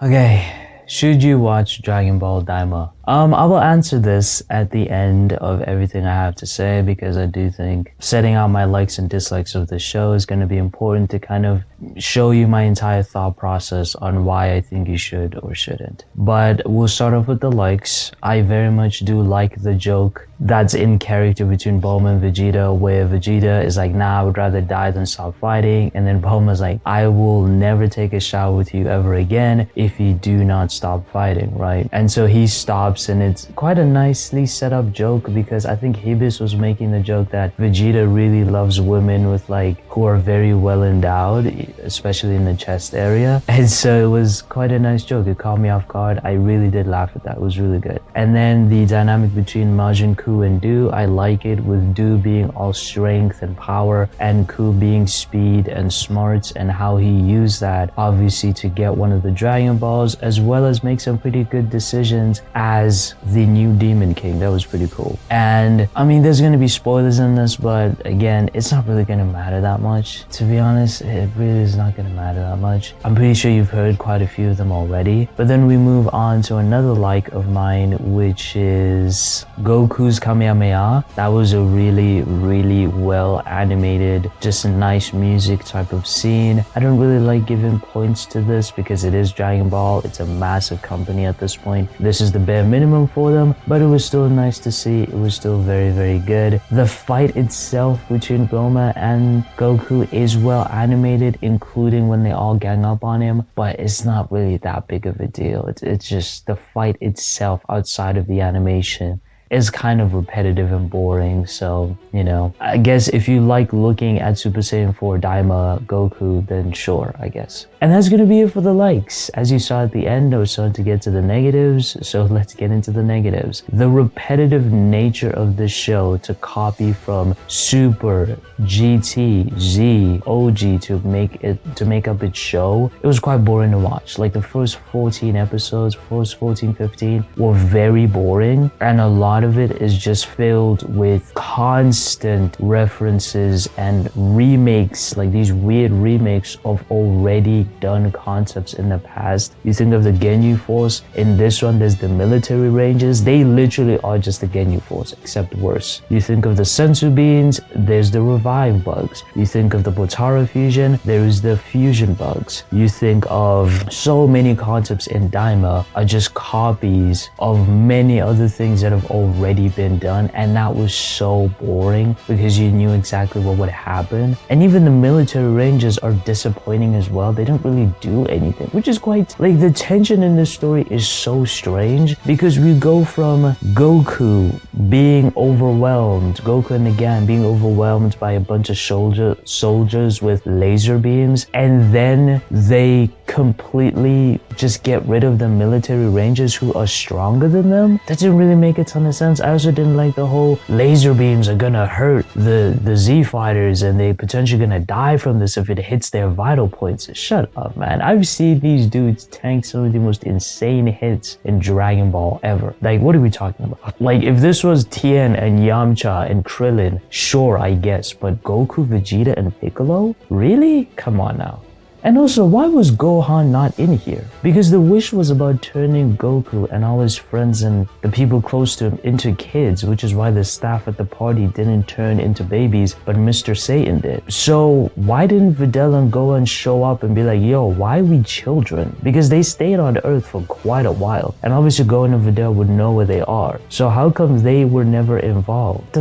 Okay, should you watch Dragon Ball Daima? I will answer this at the end of everything I have to say because I do think setting out my likes and dislikes of the show is going to be important to kind of show you my entire thought process on why I think you should or shouldn't. But we'll start off with the likes. I very much do like the joke that's in character between Bulma and Vegeta, where Vegeta is like, nah, I would rather die than stop fighting. And then Bulma's like, I will never take a shower with you ever again if you do not stop fighting, right? And so he stops, and it's quite a nicely set up joke because I think Hibis was making the joke that Vegeta really loves women with like who are very well endowed, especially in the chest area. And so it was quite a nice joke. It caught me off guard. I really did laugh at that. It was really good. And then the dynamic between Majin Ku and Du, I like it, with Du being all strength and power and Ku being speed and smarts, and how he used that obviously to get one of the Dragon Balls as well as make some pretty good decisions as the new Demon King. That was pretty cool. And I mean, there's going to be spoilers in this, but again, it's not really going to matter that much. To be honest, it really is not going to matter that much. I'm pretty sure you've heard quite a few of them already. But then we move on to another like of mine, which is Goku's Kamehameha. That was a really, really well animated, just a nice music type of scene. I don't really like giving points to this because it is Dragon Ball. It's a massive company at this point. This is the bare minimum for them, but it was still nice to see. It was still very, very good. The fight itself between Bulma and Goku is well animated, including when they all gang up on him, but it's not really that big of a deal. It's just the fight itself outside of the animation is kind of repetitive and boring. So, you know, I guess if you like looking at Super Saiyan 4 Daima Goku, then sure, I guess. And that's gonna be it for the likes. As you saw at the end, I was starting to get to the negatives, so let's get into the negatives. The repetitive nature of the show to copy from Super, GT, Z, OG to make up its show, it was quite boring to watch. Like the first 14 episodes, first 14, 15 were very boring, and a lot of it is just filled with constant references and remakes, like these weird remakes of already done concepts in the past. You think of the Ginyu Force, in this one there's the military ranges. They literally are just the Ginyu Force, except worse. You think of the Sensu Beans, there's the Revive bugs. You think of the Potara Fusion, there is the Fusion bugs. You think of so many concepts in Daima are just copies of many other things that have already been done, and that was so boring because you knew exactly what would happen. And even the military ranges are disappointing as well. They don't really do anything, which is quite like, the tension in this story is so strange because we go from Goku being overwhelmed, Goku and the gang being overwhelmed by a bunch of soldiers with laser beams, and then they completely just get rid of the military rangers who are stronger than them. That didn't really make a ton of sense. I also didn't like the whole laser beams are gonna hurt the Z fighters and they potentially gonna die from this if it hits their vital points. Shut up, man. I've seen these dudes tank some of the most insane hits in Dragon Ball ever. Like, what are we talking about? Like, if this was Tien and Yamcha and Krillin, sure, I guess, but Goku, Vegeta, and Piccolo? Really? Come on now. And also, why was Gohan not in here? Because the wish was about turning Goku and all his friends and the people close to him into kids, which is why the staff at the party didn't turn into babies, but Mr. Satan did. So why didn't Videl and Gohan show up and be like, yo, why are we children? Because they stayed on Earth for quite a while, and obviously Gohan and Videl would know where they are. So how come they were never involved?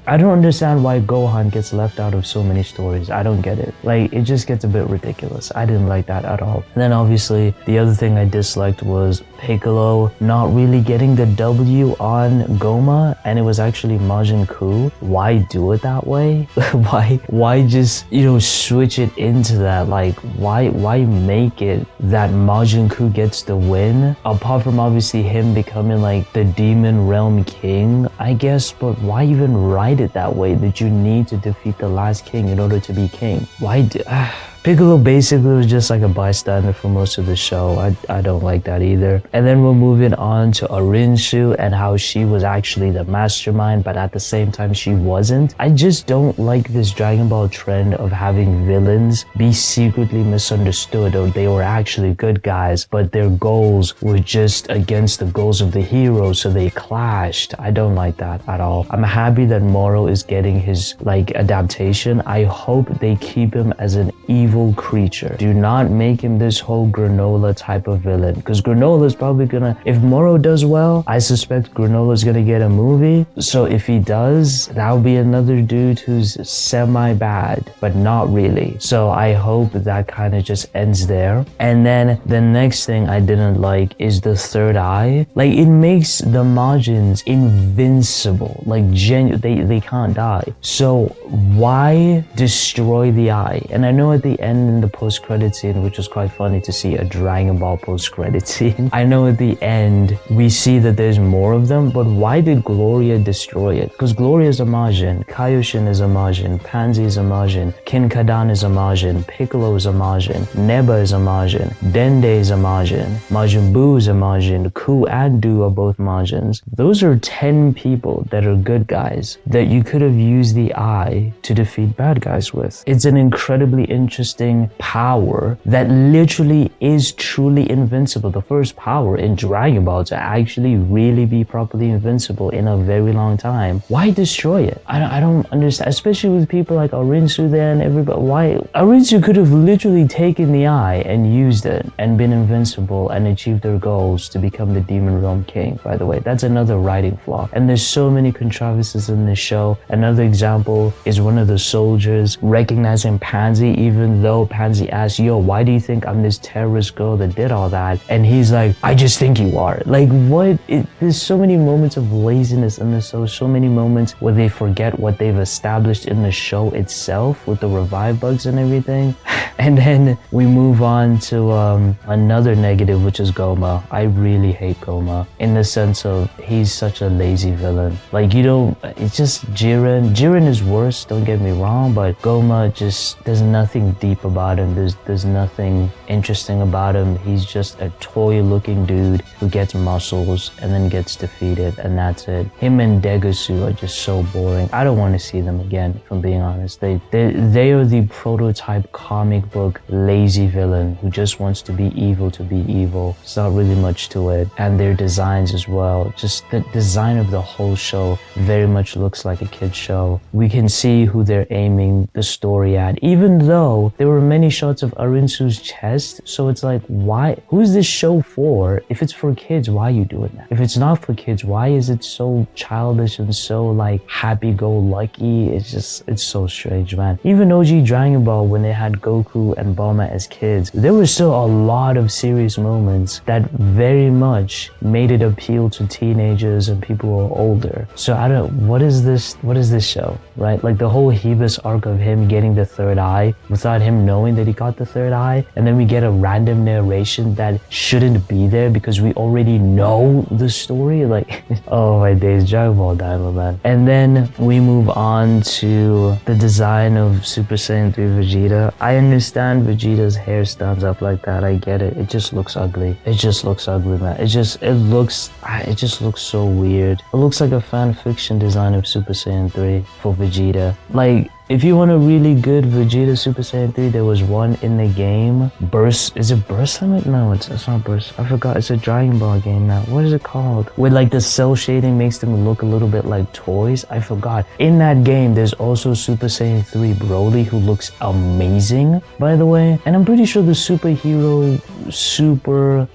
I don't understand why Gohan gets left out of so many stories. I don't get it. Like, it just gets a bit ridiculous. I didn't like that at all. And then obviously the other thing I disliked was Piccolo not really getting the W on Goma, and it was actually Majin Ku. Why do it that way? why just, you know, switch it into that? Like, why make it that Majin Ku gets the win? Apart from obviously him becoming like the Demon Realm King, I guess, but why even write it that way? That you need to defeat the last king in order to be king? Piccolo basically was just like a bystander for most of the show. I don't like that either. And then we're moving on to Arinsu and how she was actually the mastermind, but at the same time she wasn't. I just don't like this Dragon Ball trend of having villains be secretly misunderstood, or they were actually good guys, but their goals were just against the goals of the hero, so they clashed. I don't like that at all. I'm happy that Moro is getting his adaptation. I hope they keep him as an evil creature. Do not make him this whole granola type of villain, because granola is probably gonna, if Moro does well, I suspect Granola's gonna get a movie. So if he does, that'll be another dude who's semi-bad, but not really. So I hope that kind of just ends there. And then the next thing I didn't like is the third eye. Like, it makes the Majins invincible. Like, they can't die. So why destroy the eye? And I know at the end in the post-credit scene, which was quite funny to see a Dragon Ball post-credit scene, I know at the end we see that there's more of them, but why did Gloria destroy it? Because Gloria is a Majin, Kaioshin is a Majin, Pansy is a Majin, Kinkadan is a Majin, Piccolo is a Majin, Neba is a Majin, Dende is a Majin, Majin Buu is a Majin, Ku and Du are both Majins. Those are 10 people that are good guys that you could have used the eye to defeat bad guys with. It's an incredibly interesting power that literally is truly invincible. The first power in Dragon Ball to actually really be properly invincible in a very long time. Why destroy it? I don't understand, especially with people like Arinsu there and everybody. Why? Arinsu could have literally taken the eye and used it and been invincible and achieved their goals to become the Demon Realm King, by the way. That's another writing flaw. And there's so many controversies in this show. Another example is one of the soldiers recognizing Pansy, even though Pansy asks, yo, why do you think I'm this terrorist girl that did all that? And he's like, I just think you are. Like, what? There's so many moments of laziness in this show, so many moments where they forget what they've established in the show itself with the revive bugs and everything. And then we move on to another negative, which is Goma. I really hate Goma in the sense of he's such a lazy villain. Like, you don't, it's just Jiren. Jiren is worse, don't get me wrong, but Goma just, there's nothing deep about him. There's nothing interesting about him. He's just a toy looking dude who gets muscles and then gets defeated, and that's it. Him and Degusu are just so boring. I don't want to see them again, if I'm being honest. They are the prototype comic book lazy villain who just wants to be evil to be evil. It's not really much to it. And their designs as well, just the design of the whole show very much looks like a kid's show. We can see who they're aiming the story at, even though there were many shots of Arinsu's chest. So it's like, why? Who's this show for? If it's for kids, why are you doing that? If it's not for kids, why is it so childish and so like happy-go-lucky? It's so strange, man. Even OG Dragon Ball, when they had Goku and Bulma as kids, there were still a lot of serious moments that very much made it appeal to teenagers and people who are older. So I don't, what is this show, right? Like the whole Hebus arc of him getting the third eye without him knowing that he got the third eye, and then we get a random narration that shouldn't be there because we already know the story. Like, oh my days, Dragon Ball Daima, man. And then we move on to the design of Super Saiyan 3 Vegeta. I understand Vegeta's hair stands up like that. I get it. It just looks ugly. It just looks ugly, man. It just looks so weird. It looks like a fan fiction design of Super Saiyan 3 for Vegeta. Like, if you want a really good Vegeta Super Saiyan 3, there was one in the game. Burst, is it Burst Limit? No, it's not Burst. I forgot, it's a Dragon Ball game now. What is it called? Where like the cell shading makes them look a little bit like toys. I forgot. In that game, there's also Super Saiyan 3 Broly, who looks amazing, by the way. And I'm pretty sure the superhero,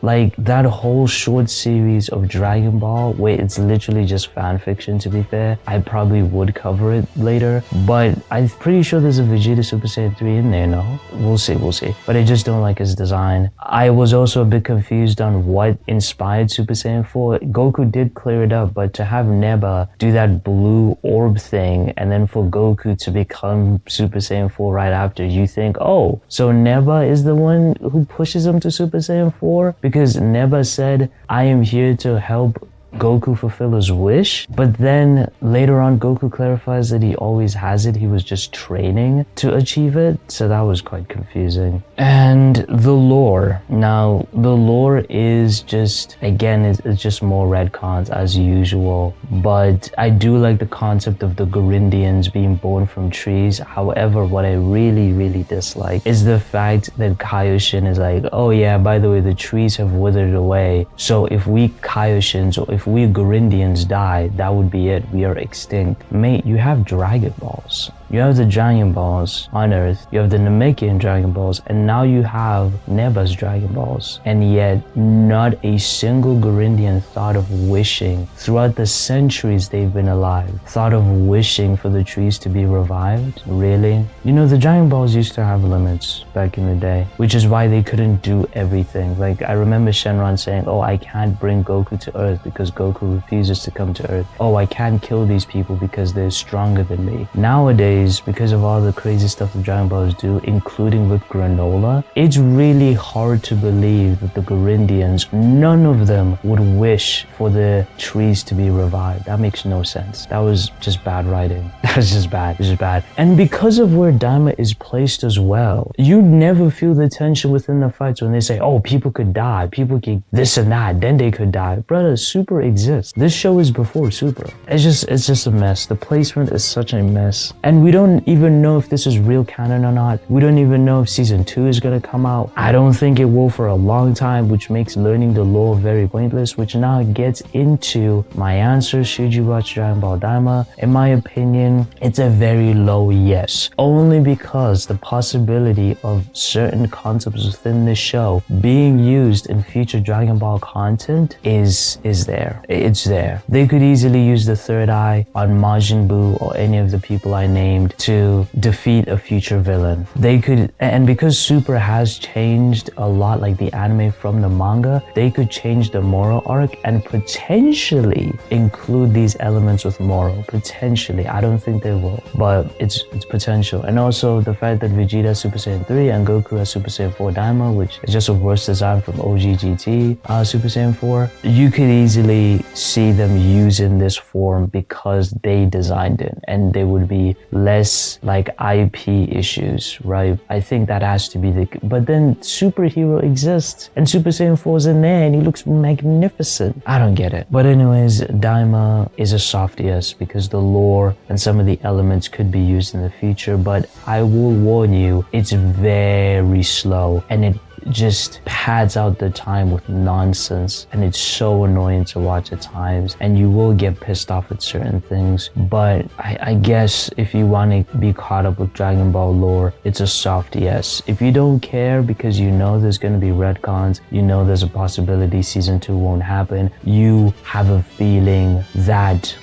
like that whole short series of Dragon Ball, where it's literally just fan fiction, to be fair, I probably would cover it later. But I'm pretty sure there's a Vegeta Super Saiyan 3 in there, no? We'll see. But I just don't like his design. I was also a bit confused on what inspired Super Saiyan 4. Goku did clear it up, but to have Neba do that blue orb thing, and then for Goku to become Super Saiyan 4 right after, you think, oh, so Neba is the one who pushes him to Super Saiyan 4? Because Neba said, I am here to help Goku fulfill his wish, but then later on Goku clarifies that he always has it, he was just training to achieve it, so that was quite confusing. And the lore. Now, the lore is just, again, it's just more retcons as usual, but I do like the concept of the Gorindians being born from trees. However, what I really dislike is the fact that Kaioshin is like, oh yeah, by the way, the trees have withered away, so if we Kaioshins or if we Gorindians die, that would be it, we are extinct. Mate, you have Dragon Balls. You have the Dragon Balls on Earth, you have the Namekian Dragon Balls, and now you have Neba's Dragon Balls. And yet, not a single Gorindian thought of wishing, throughout the centuries they've been alive, thought of wishing for the trees to be revived? Really? You know, the Dragon Balls used to have limits back in the day, which is why they couldn't do everything. Like, I remember Shenron saying, oh, I can't bring Goku to Earth because Goku refuses to come to Earth. Oh, I can't kill these people because they're stronger than me. Nowadays, because of all the crazy stuff the Dragon Balls do, including with granola, it's really hard to believe that the Gorindians, none of them would wish for the trees to be revived. That makes no sense. That was just bad writing. That was just bad. It's just bad. And because of where Daima is placed as well, you never feel the tension within the fights when they say, oh, people could die, people could this and that, then they could die. Brother, Super exists. This show is before Super. It's just a mess. The placement is such a mess. And we don't even know if this is real canon or not. We don't even know if season 2 is gonna come out. I don't think it will for a long time, which makes learning the lore very pointless, which now gets into my answer. Should you watch Dragon Ball Daima? In my opinion, it's a very low yes. Only because the possibility of certain concepts within this show being used in future Dragon Ball content is there. It's there. They could easily use the third eye on Majin Buu or any of the people I named to defeat a future villain. They could, and because Super has changed a lot, like the anime from the manga, they could change the Moro arc and potentially include these elements with Moro. Potentially. I don't think they will, but it's potential. And also the fact that Vegeta has Super Saiyan 3 and Goku has Super Saiyan 4 Daima, which is just a worse design from OG GT Super Saiyan 4, you could easily see them using this form because they designed it, and they would be less like IP issues, right? I think that has to be but then Superhero exists and Super Saiyan 4 is in there and he looks magnificent. I don't get it. But anyways, Daima is a soft yes because the lore and some of the elements could be used in the future, but I will warn you, it's very slow and it just pads out the time with nonsense, and it's so annoying to watch at times, and you will get pissed off at certain things. But I guess if you want to be caught up with Dragon Ball lore, it's a soft yes. If you don't care because you know there's going to be retcons, you know there's a possibility season 2 won't happen, you have a feeling that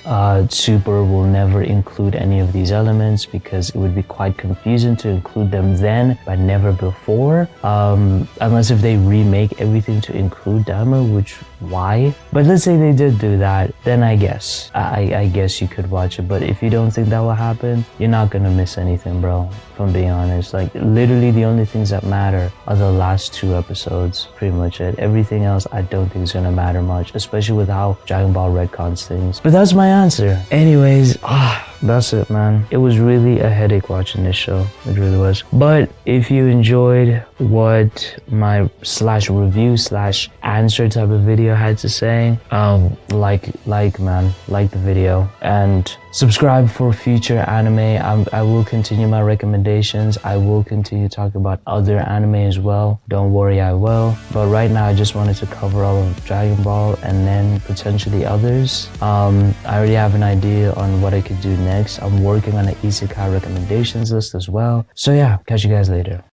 Super will never include any of these elements because it would be quite confusing to include them then but never before, unless if they remake everything to include Daima, which why? But let's say they did do that, then I guess I guess you could watch it. But if you don't think that will happen, you're not gonna miss anything, bro, if I'm being honest. Like, literally the only things that matter are the last 2 episodes, pretty much it. Everything else I don't think is gonna matter much, especially with how Dragon Ball retcons things. But that's my answer. Anyways, that's it, man. It was really a headache watching this show. It really was. But if you enjoyed what my /review /answer type of video had to say, like the video and subscribe for future anime. I will continue my recommendations. I will continue to talk about other anime as well. Don't worry, I will. But right now I just wanted to cover all of Dragon Ball and then potentially others. I already have an idea on what I could do next. I'm working on an isekai recommendations list as well. So yeah, catch you guys later.